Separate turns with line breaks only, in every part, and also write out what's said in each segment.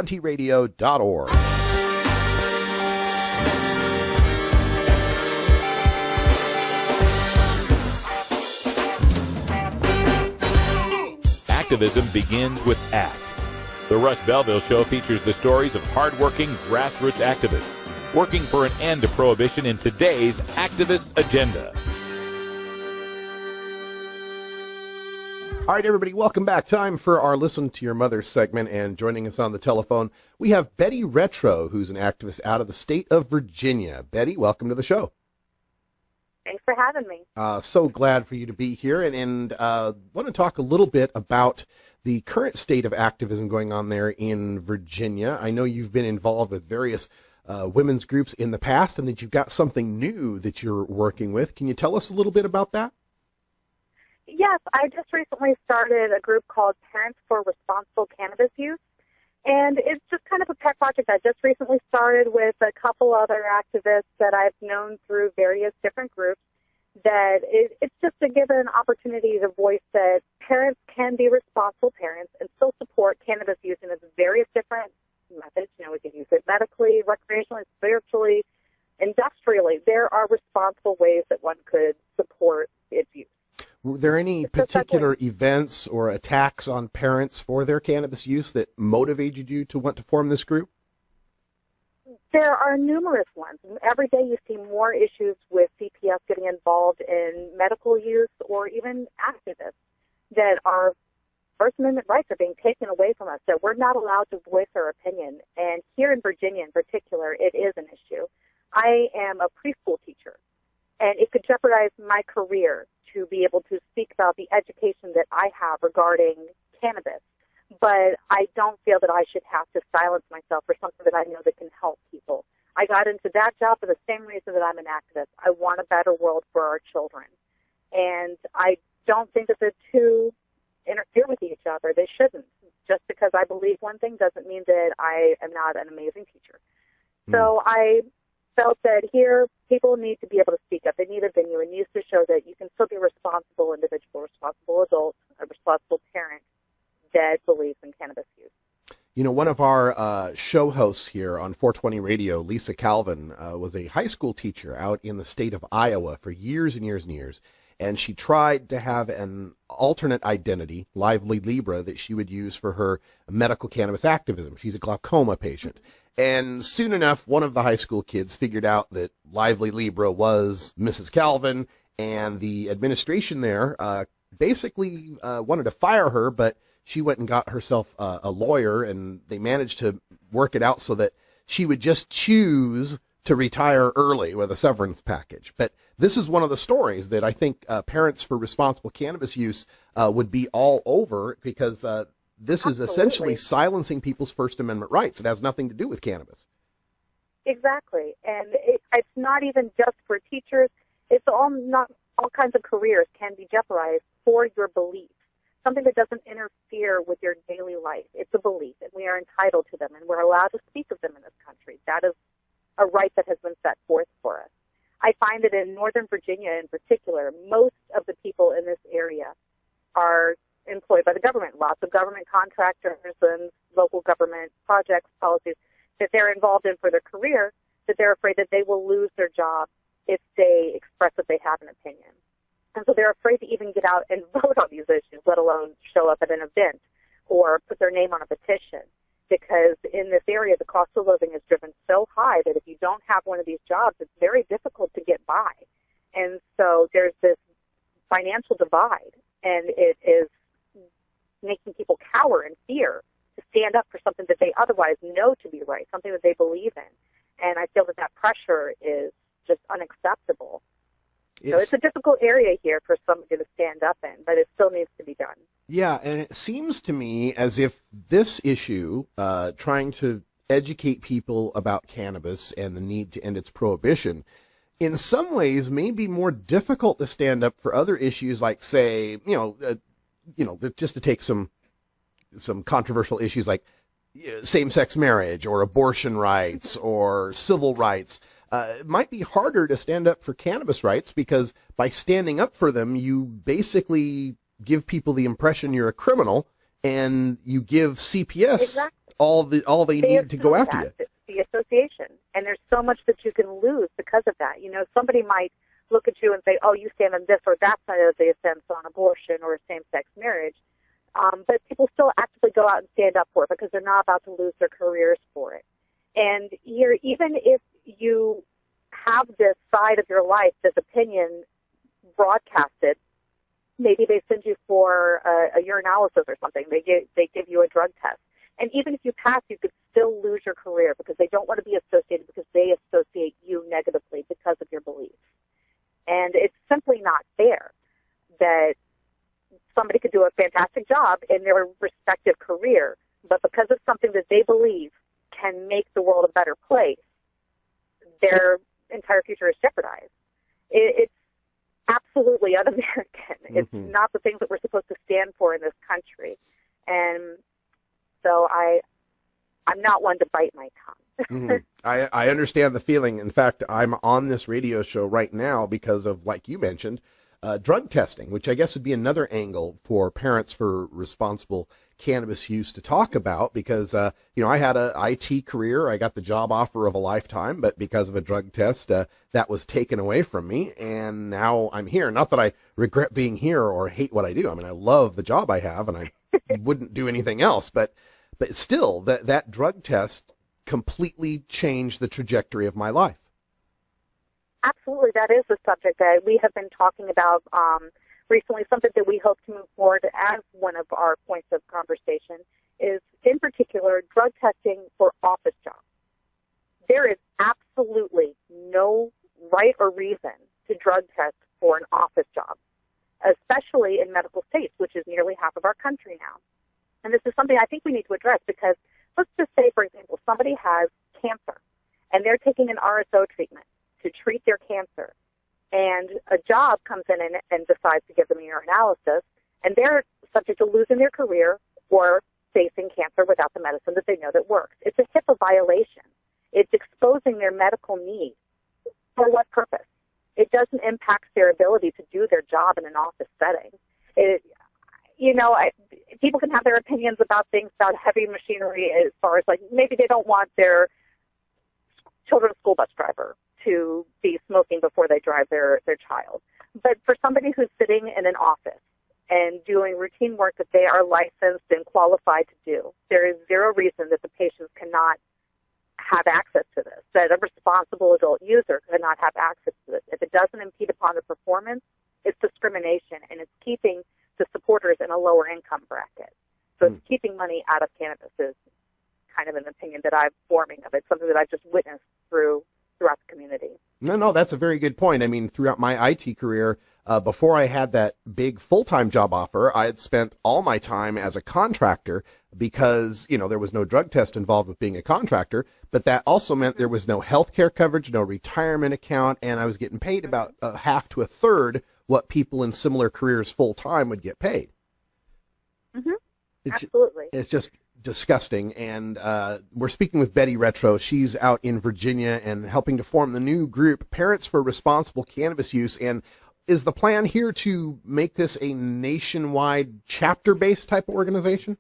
420radio.org.
Activism begins with ACT. The Russ Belville Show features the stories of hardworking grassroots activists working for an end to prohibition in today's activist agenda.
All right, everybody, welcome back. Time for our Listen to Your Mother segment, and joining us on the telephone, we have Bettie Retro, who's an activist out of the state of Virginia. Bettie, welcome to the show.
Thanks for having me.
So glad for you to be here, and want to talk a little bit about the current state of activism going on there in Virginia. I know you've been involved with various women's groups in the past, and that you've got something new that you're working with. Can you tell us a little bit about that?
Yes, I just recently started a group called Parents for Responsible Cannabis Use, and it's just kind of a pet project I just recently started with a couple other activists that I've known through various different groups. That it's just to give an opportunity to voice that parents can be responsible parents and still support cannabis use in its various different methods. You know, we can use it medically, recreationally, spiritually, industrially. There are responsible ways that one could support its use.
Were there any particular events or attacks on parents for their cannabis use that motivated you to want to form this group?
There are numerous ones. Every day you see more issues with CPS getting involved in medical use or even activists that our First Amendment rights are being taken away from us, that we're not allowed to voice our opinion. And here in Virginia in particular, it is an issue. I am a preschool teacher, and it could jeopardize my career to be able to speak about the education that I have regarding cannabis. But I don't feel that I should have to silence myself for something that I know that can help people. I got into that job for the same reason that I'm an activist. I want a better world for our children. And I don't think that the two interfere with each other. They shouldn't. Just because I believe one thing doesn't mean that I am not an amazing teacher. So I felt that here people need to be able to speak up. They need a venue. It needs to show that you can still be a responsible individual, responsible adult, a responsible parent that believes in cannabis use.
You know, one of our show hosts here on 420 Radio, Lisa Calvin, was a high school teacher out in the state of Iowa for years and years and years. And she tried to have an alternate identity, Lively Libra, that she would use for her medical cannabis activism. She's a glaucoma patient. And soon enough, one of the high school kids figured out that Lively Libra was Mrs. Calvin, and the administration there basically wanted to fire her, but she went and got herself a lawyer, and they managed to work it out so that she would just choose to retire early with a severance package. But this is one of the stories that I think Parents for Responsible Cannabis Use would be all over, because this is essentially silencing people's First Amendment rights. It has nothing to do with cannabis.
Exactly. And it's not even just for teachers. It's all kinds of careers can be jeopardized for your beliefs. Something that doesn't interfere with your daily life. It's a belief, and we are entitled to them, and we're allowed to speak of them in this country. That is a right that has been set forth for us. I find that in Northern Virginia in particular, most of the people in this area are employed by the government. Lots of government contractors and local government projects, policies that they're involved in for their career, that they're afraid that they will lose their job if they express that they have an opinion. And so they're afraid to even get out and vote on these issues, let alone show up at an event or put their name on a petition. Because in this area, the cost of living is driven so high that if you don't have one of these jobs, it's very difficult to get by. And so there's this financial divide, and it is making people cower in fear to stand up for something that they otherwise know to be right, something that they believe in. And I feel that that pressure is just unacceptable. So it's a difficult area here for somebody to stand up in, but it still needs to be done.
Yeah, and it seems to me as if this issue, trying to educate people about cannabis and the need to end its prohibition, in some ways may be more difficult to stand up for other issues like, say, just to take some controversial issues like same-sex marriage or abortion rights or civil rights. It might be harder to stand up for cannabis rights because by standing up for them, you basically give people the impression you're a criminal, and you give CPS all they need to go after you.
The association. And there's so much that you can lose because of that. You know, somebody might look at you and say, oh, you stand on this or that side of the fence on abortion or same-sex marriage. But people still actively go out and stand up for it because they're not about to lose their careers for it. And even if you have this side of your life, this opinion broadcasted, maybe they send you for a urinalysis or something. They give you a drug test. And even if you pass, you could still lose your career because they don't want to be associated because they associate you negatively because of your beliefs. And it's simply not fair that somebody could do a fantastic job in their respective career, but because of something that they believe can make the world a better place, their entire future is jeopardized. It's absolutely un-American. It's not the things that we're supposed to stand for in this country. And so I'm not one to bite my tongue.
I understand the feeling. In fact, I'm on this radio show right now because of, like you mentioned, drug testing, which I guess would be another angle for parents for responsible cannabis use to talk about because, I had a IT career. I got the job offer of a lifetime, but because of a drug test, that was taken away from me. And now I'm here. Not that I regret being here or hate what I do. I mean, I love the job I have and I wouldn't do anything else, but still that drug test completely changed the trajectory of my life.
Absolutely. That is a subject that we have been talking about recently. Something that we hope to move forward as one of our points of conversation is, in particular, drug testing for office jobs. There is absolutely no right or reason to drug test for an office job, especially in medical states, which is nearly half of our country now. And this is something I think we need to address because let's just say, for example, somebody has cancer and they're taking an RSO treatment to treat their cancer, and a job comes in and decides to give them a urinalysis, and they're subject to losing their career or facing cancer without the medicine that they know that works. It's a HIPAA violation. It's exposing their medical needs. For what purpose? It doesn't impact their ability to do their job in an office setting. People can have their opinions about things, about heavy machinery, as far as, like, maybe they don't want their children's school bus driver to be smoking before they drive their child. But for somebody who's sitting in an office and doing routine work that they are licensed and qualified to do, there is zero reason that the patients cannot have access to this, that a responsible adult user cannot have access to this. If it doesn't impede upon the performance, it's discrimination, and it's keeping the supporters in a lower income bracket. So it's keeping money out of cannabis is kind of an opinion that I'm forming of it, something that I've just witnessed throughout the community.
No, that's a very good point. I mean, throughout my IT career, before I had that big full-time job offer, I had spent all my time as a contractor because, there was no drug test involved with being a contractor, but that also meant there was no health care coverage, no retirement account, and I was getting paid about half to a third what people in similar careers full-time would get paid.
Absolutely.
It's just disgusting. And we're speaking with Bettie Retro. She's out in Virginia and helping to form the new group, Parents for Responsible Cannabis Use. And is the plan here to make this a nationwide chapter-based type of organization?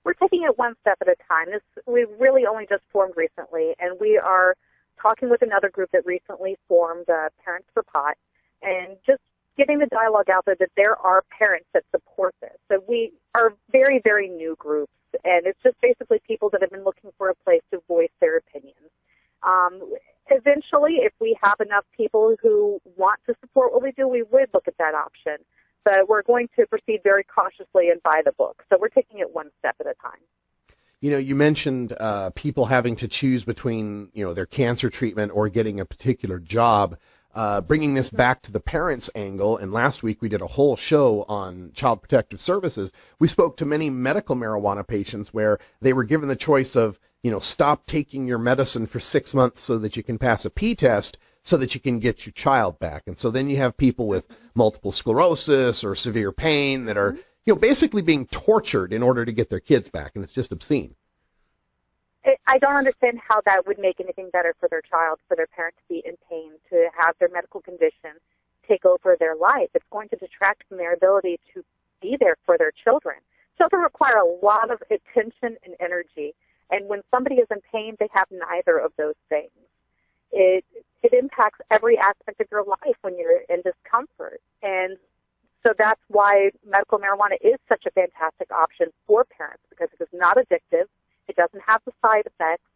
We're taking it one step at a time. We've really only just formed recently, and we are talking with another group that recently formed, Parents for Pot, and just getting the dialogue out there that there are parents that support this. So we are very, very new groups, and it's just basically people that have been looking for a place to voice their opinions. Eventually, if we have enough people who want to support what we do, we would look at that option. But we're going to proceed very cautiously and by the book. So we're taking it one step at a time.
You mentioned people having to choose between, their cancer treatment or getting a particular job. Bringing this back to the parents' angle, and last week we did a whole show on Child Protective Services. We spoke to many medical marijuana patients where they were given the choice of, stop taking your medicine for 6 months so that you can pass a P test so that you can get your child back. And so then you have people with multiple sclerosis or severe pain that are, basically being tortured in order to get their kids back, and it's just obscene.
I don't understand how that would make anything better for their child, for their parent to be in pain, to have their medical condition take over their life. It's going to detract from their ability to be there for their children. children require a lot of attention and energy. And when somebody is in pain, they have neither of those things. It impacts every aspect of your life when you're in discomfort. And so that's why medical marijuana is such a fantastic option for parents, because it is not addictive, it doesn't have the side effects,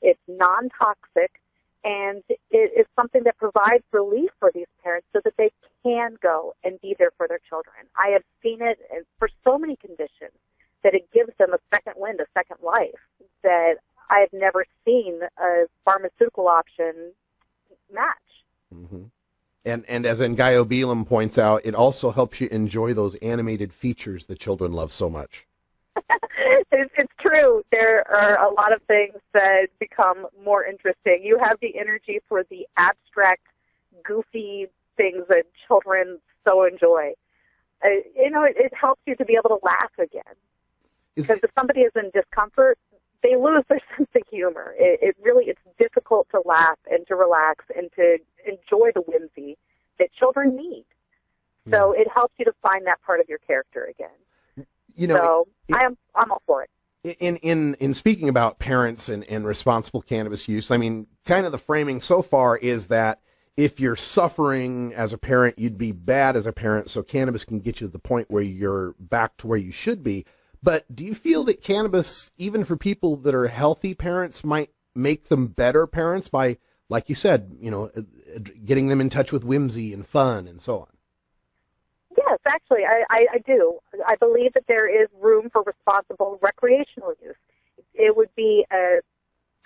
it's non-toxic, and it is something that provides relief for these parents so that they can go and be there for their children. I have seen it for so many conditions that it gives them a second wind, a second life, that I have never seen a pharmaceutical option match.
Mm-hmm. And as Ngaio Belam points out, it also helps you enjoy those animated features that children love so much.
It's true. There are a lot of things that become more interesting. You have the energy for the abstract, goofy things that children so enjoy. It helps you to be able to laugh again. Because if somebody is in discomfort, they lose their sense of humor. It's difficult to laugh and to relax and to enjoy the whimsy that children need. So it helps you to find that part of your character again. I'm all for it.
In speaking about parents and responsible cannabis use, I mean, kind of the framing so far is that if you're suffering as a parent, you'd be bad as a parent, so cannabis can get you to the point where you're back to where you should be. But do you feel that cannabis, even for people that are healthy parents, might make them better parents by, like you said, getting them in touch with whimsy and fun and so on?
Yes, actually, I do. I believe that there is room for responsible recreational use. It would be an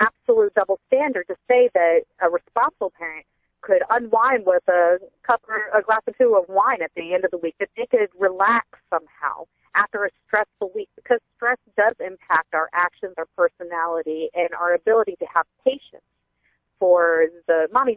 absolute double standard to say that a responsible parent could unwind with a glass or two of wine at the end of the week, that they could relax somehow after a stressful week, because stress does impact our actions, our personality, and our ability to have patience for the mommy.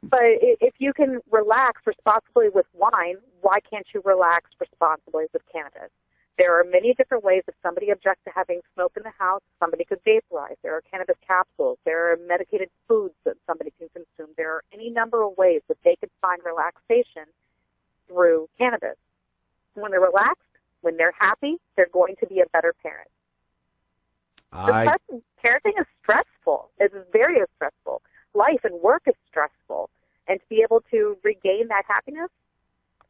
But if you can relax responsibly with wine, why can't you relax responsibly with cannabis? There are many different ways. If somebody objects to having smoke in the house, somebody could vaporize. There are cannabis capsules. There are medicated foods that somebody can consume. There are any number of ways that they could find relaxation through cannabis. When they're relaxed, when they're happy, they're going to be a better parent. Parenting is stressful. It's very stressful. Life and work is stressful. And to be able to regain that happiness,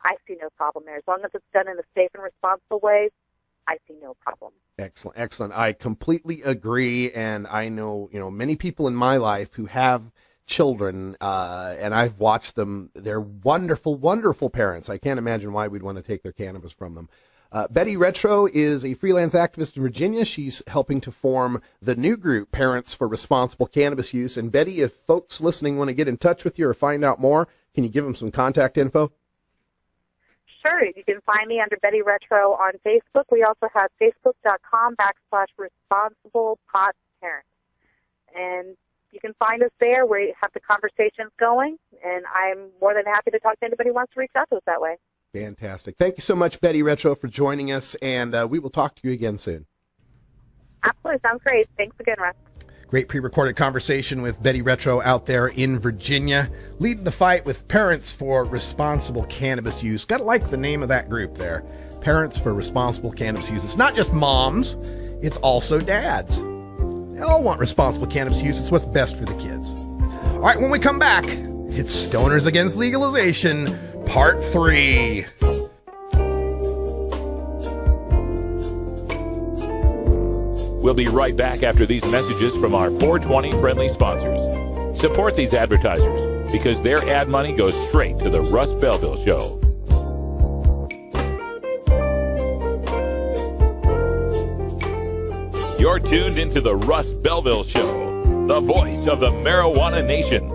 I see no problem there. As long as it's done in a safe and responsible way, I see no problem.
Excellent. I completely agree. And I know, many people in my life who have children, and I've watched them. They're wonderful, wonderful parents. I can't imagine why we'd want to take their cannabis from them. Bettie Retro is a freelance activist in Virginia. She's helping to form the new group, Parents for Responsible Cannabis Use. And Bettie, if folks listening want to get in touch with you or find out more, can you give them some contact info?
Sure. You can find me under Bettie Retro on Facebook. We also have facebook.com/responsiblepotparents. And you can find us there. We have the conversations going, and I'm more than happy to talk to anybody who wants to reach out to us that way.
Fantastic. Thank you so much, Bettie Retro, for joining us, and we will talk to you again soon.
Absolutely. Sounds great. Thanks again, Russ.
Great pre-recorded conversation with Bettie Retro out there in Virginia, leading the fight with Parents for Responsible Cannabis Use. Got to like the name of that group there, Parents for Responsible Cannabis Use. It's not just moms, it's also dads. They all want responsible cannabis use. It's what's best for the kids. All right, when we come back, it's Stoners Against Legalization, Part 3.
We'll be right back after these messages from our 420 friendly sponsors. Support these advertisers because their ad money goes straight to the Russ Belville Show. You're tuned into the Russ Belville Show, the voice of the marijuana nation.